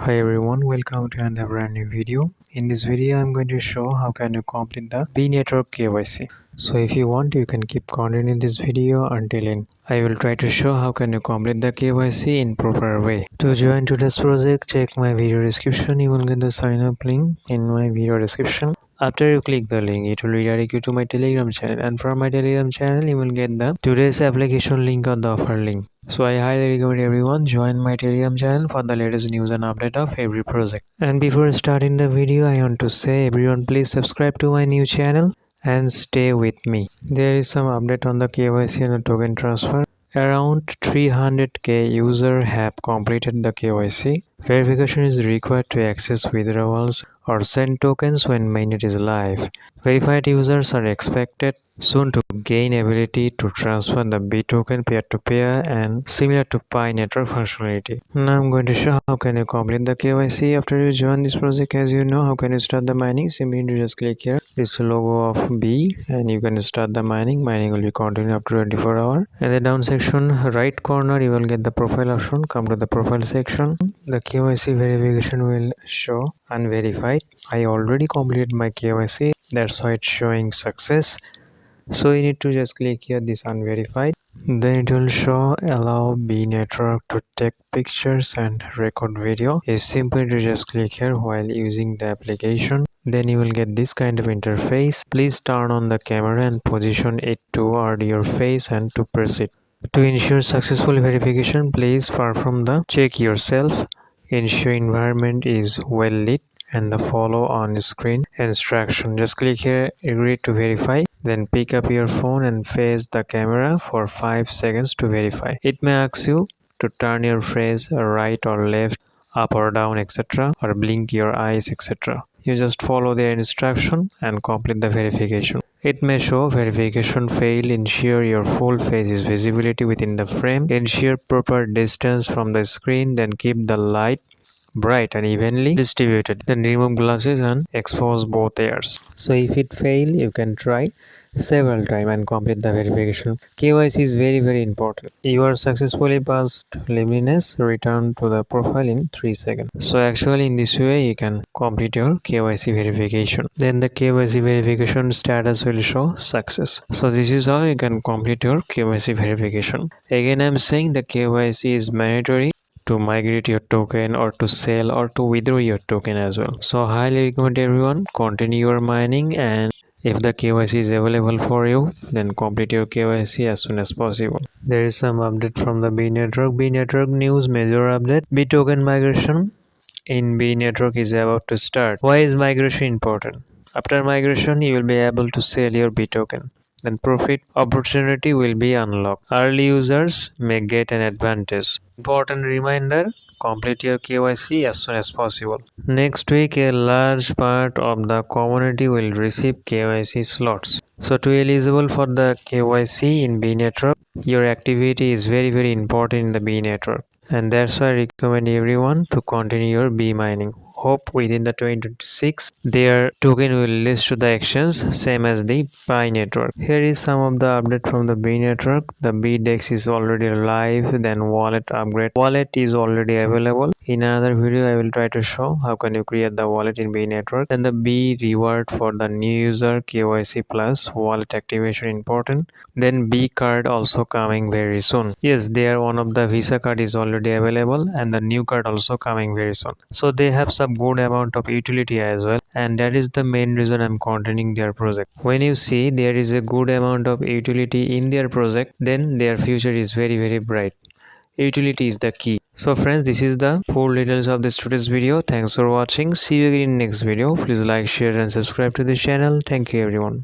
Hi everyone, welcome to another brand new video. In this video I'm going to show how can you complete the B network KYC. So if you want, you can keep continuing this video until end. I will try to show how can you complete the KYC in proper way. To join today's project, check my video description. You will get the sign up link in my video description. After you click the link, it will redirect you to my Telegram channel, and from my Telegram channel you will get the today's application link or the offer link. So I highly recommend everyone join my Telegram channel for the latest news and update of every project. And before starting the video, I want to say everyone please subscribe to my new channel and stay with me. There is some update on the KYC and the token transfer. Around 300k users have completed the KYC. Verification is required to access withdrawals or send tokens when mainnet is live. Verified users are expected soon to gain ability to transfer the B token peer-to-peer and similar to Pi network functionality. Now I'm going to show how can you complete the KYC after you join this project. As you know, how can you start the mining? Simply you just click here this logo of B and you can start the mining. Mining will be continuing up to 24 hours. In the down section right corner you will get the profile option. Come to the profile section. The KYC verification will show unverified. I already completed my KYC, that's why it's showing success. So you need to just click here this unverified. Then it will show allow B network to take pictures and record video. It's simply to just click here while using the application. Then you will get this kind of interface. Please turn on the camera and position it toward your face and to proceed. To ensure successful verification, please perform the check yourself. Ensure environment is well lit and the follow on screen instruction. Just click here agree to verify. Then pick up your phone and face the camera for 5 seconds to verify. It may ask you to turn your face right or left, up or down, etc., or blink your eyes, etc. You just follow their instruction and complete the verification. It may show verification failed. Ensure your full face is visibility within the frame. Ensure proper distance from the screen. Then keep the light bright and evenly distributed. Then remove glasses and expose both ears. So if it fail, you can try several times and complete the verification. KYC is very important. You are successfully passed liveness. Return to the profile in 3 seconds. So actually in this way you can complete your KYC verification. Then the KYC verification status will show success. So this is how you can complete your KYC verification. Again, I'm saying the KYC is mandatory to migrate your token or to sell or to withdraw your token as well. So highly recommend everyone continue your mining, and if the KYC is available for you, then complete your KYC as soon as possible. There is some update from the B network. B network news major update. B token migration in B network is about to start. Why is migration important? After migration, you will be able to sell your B token. Then profit opportunity will be unlocked. Early users may get an advantage. Important reminder, complete your KYC as soon as possible. Next week, a large part of the community will receive KYC slots. So to eligible for the KYC in B network, your activity is very important in the B network. And that's why I recommend everyone to continue your B mining. Hope within the 2026 their token will list to the exchange same as the Pi network. Here is some of the update from the B network. The B DEX is already live. Then wallet upgrade. Wallet is already available. In another video I will try to show how can you create the wallet in B network. Then the B reward for the new user KYC plus wallet activation important. Then B card also coming very soon. Yes, there one of the Visa card is already available and the new card also coming very soon. So they have some good amount of utility as well, and that is the main reason I'm continuing their project. When you see there is a good amount of utility in their project, then their future is very bright. Utility is the key. So friends, this is the full details of this today's video. Thanks for watching. See you again in next video. Please like, share and subscribe to this channel. Thank you everyone.